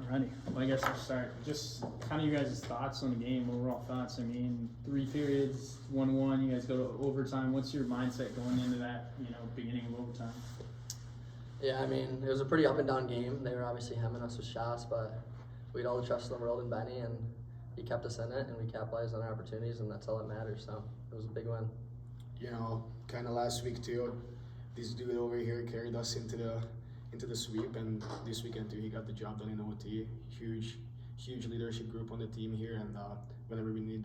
Alrighty. Well, I guess I'll start. Just kind of your guys' thoughts on the game, overall thoughts. I mean, 3 periods, 1-1. You guys go to overtime. What's your mindset going into that? Beginning of overtime. Yeah, I mean, it was a pretty up and down game. They were obviously hemming us with shots, but we had all the trust in the world in Beni, and he kept us in it, and we capitalized on our opportunities, and that's all that matters. So it was a big win. Kind of last week too, this dude over here carried us into the sweep, and this weekend too, he got the job done in OT. Huge leadership group on the team here, and whenever we need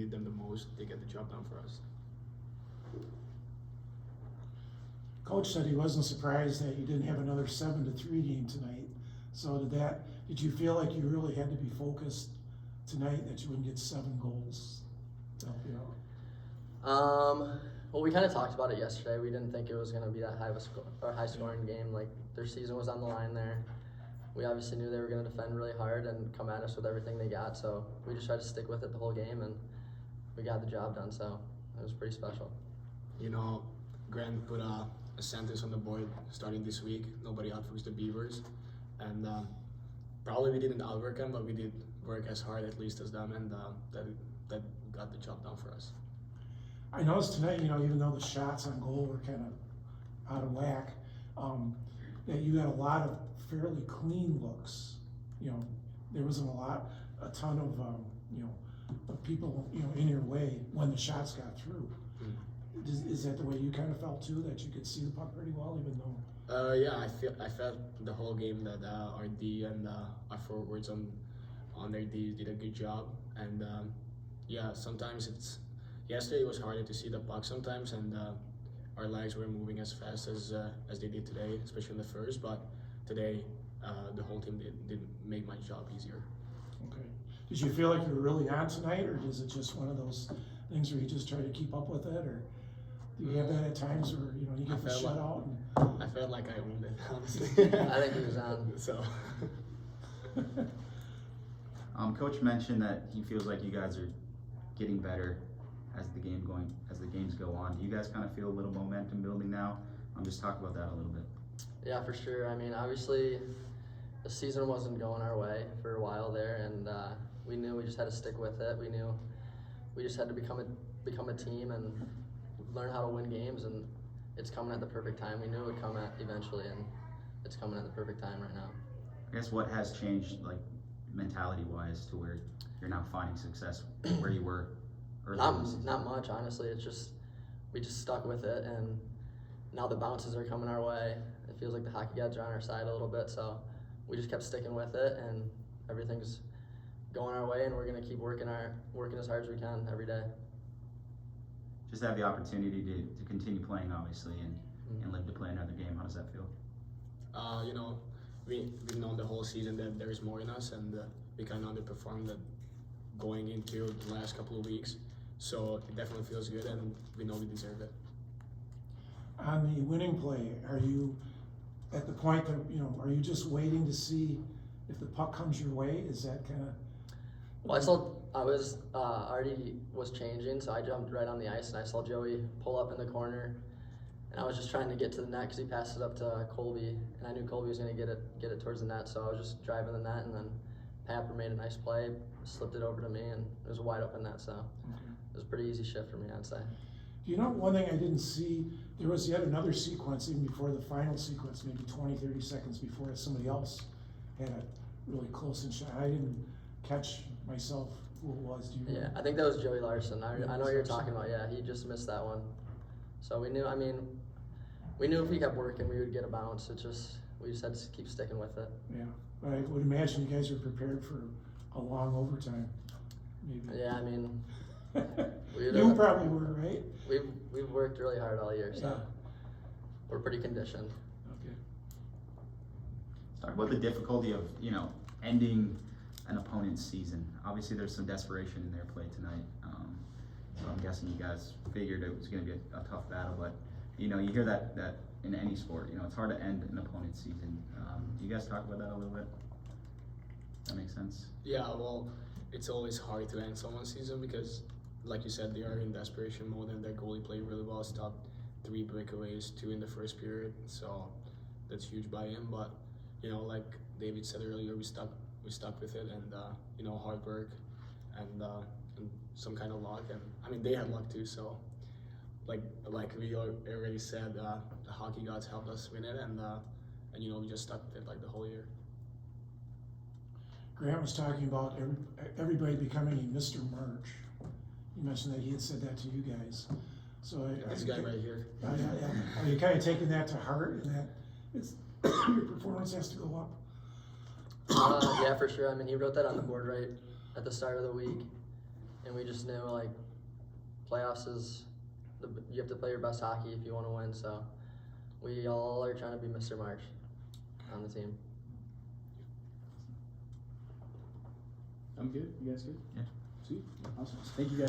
them the most, they get the job done for us. Coach said he wasn't surprised that you didn't have another 7-3 game tonight. So did you feel like you really had to be focused tonight that you wouldn't get 7 goals to help you out? Well, we kind of talked about it yesterday. We didn't think it was going to be that high scoring game. Like, their season was on the line there. We obviously knew they were going to defend really hard and come at us with everything they got. So we just tried to stick with it the whole game, and we got the job done. So it was pretty special. Grant put a sentence on the board starting this week. Nobody outworks the Beavers, and probably we didn't outwork them, but we did work as hard at least as them, and that got the job done for us. I noticed tonight, even though the shots on goal were kind of out of whack, that you had a lot of fairly clean looks. There wasn't a ton of of people in your way when the shots got through. Is that the way you kind of felt too, that you could see the puck pretty well, even though? Yeah, I felt the whole game that our D and our forwards on their D did a good job, and sometimes yesterday it was harder to see the puck sometimes, and our legs were moving as fast as they did today, especially in the first. But today, the whole team did make my job easier. Okay. Did you feel like you were really on tonight, or is it just one of those things where you just try to keep up with it, or do you have that at times where you get the shutout? I felt like I owned it, honestly. I think he was on. So. Coach mentioned that he feels like you guys are getting better as the games go on. Do you guys kind of feel a little momentum building now? Just talk about that a little bit. Yeah, for sure. I mean, obviously, the season wasn't going our way for a while there, and we knew we just had to stick with it. We knew we just had to become a team and learn how to win games, and it's coming at the perfect time. We knew it would come at eventually, and it's coming at the perfect time right now. I guess what has changed, like mentality-wise, to where you're now finding success where you were earlier in the season? Not much, honestly. It's just we just stuck with it, and now the bounces are coming our way. It feels like the hockey gods are on our side a little bit, so we just kept sticking with it, and everything's going our way, and we're gonna keep working as hard as we can every day. Just have the opportunity to continue playing, obviously, and live to play another game. How does that feel? We've known the whole season that there is more in us, and we kind of underperformed that going into the last couple of weeks. So it definitely feels good, and we know we deserve it. On the winning play, are you at the point that, are you just waiting to see if the puck comes your way? Is that kind of? Well, I was already was changing, so I jumped right on the ice, and I saw Joey pull up in the corner, and I was just trying to get to the net because he passed it up to Colby, and I knew Colby was going to get it towards the net, so I was just driving the net, and then Papper made a nice play, slipped it over to me, and it was a wide open net, so it was a pretty easy shift for me, I'd say. One thing I didn't see, there was yet another sequence even before the final sequence, maybe 20-30 seconds before somebody else had a really close shot. I didn't catch myself who it was. Do you? Yeah, I think that was Joey Larson. I know what you're talking about. Yeah, he just missed that one. So we knew if we kept working, we would get a bounce. We just had to keep sticking with it. Yeah, but I would imagine you guys are prepared for a long overtime. Maybe. Yeah, I mean, you probably were, right? We've worked really hard all year, so yeah. We're pretty conditioned. Okay. Let's talk about the difficulty of ending an opponent's season. Obviously, there's some desperation in their play tonight. So I'm guessing you guys figured it was going to be a tough battle, but you hear that in any sport, it's hard to end an opponent's season. Do you guys talk about that a little bit? That makes sense? Yeah, well, it's always hard to end someone's season because, like you said, they are in desperation mode, and their goalie played really well, stopped 3 breakaways, 2 in the first period, so that's huge by him. But like David said earlier, we stuck we stuck with it, and you know, hard work and some kind of luck. And I mean, they had luck too. So like we already said, the hockey gods helped us win it, and you know, we just stuck with it like the whole year. Grant was talking about everybody becoming a Mr. March. You mentioned that he had said that to you guys. So This guy right here. yeah. Are you kind of taking that to heart, and that it's your performance has to go up? Yeah, for sure. I mean, he wrote that on the board right at the start of the week, and we just knew like playoffs is you have to play your best hockey if you want to win. So we all are trying to be Mr. March on the team. I'm good. You guys good? Yeah. Sweet. Awesome. Thank you guys.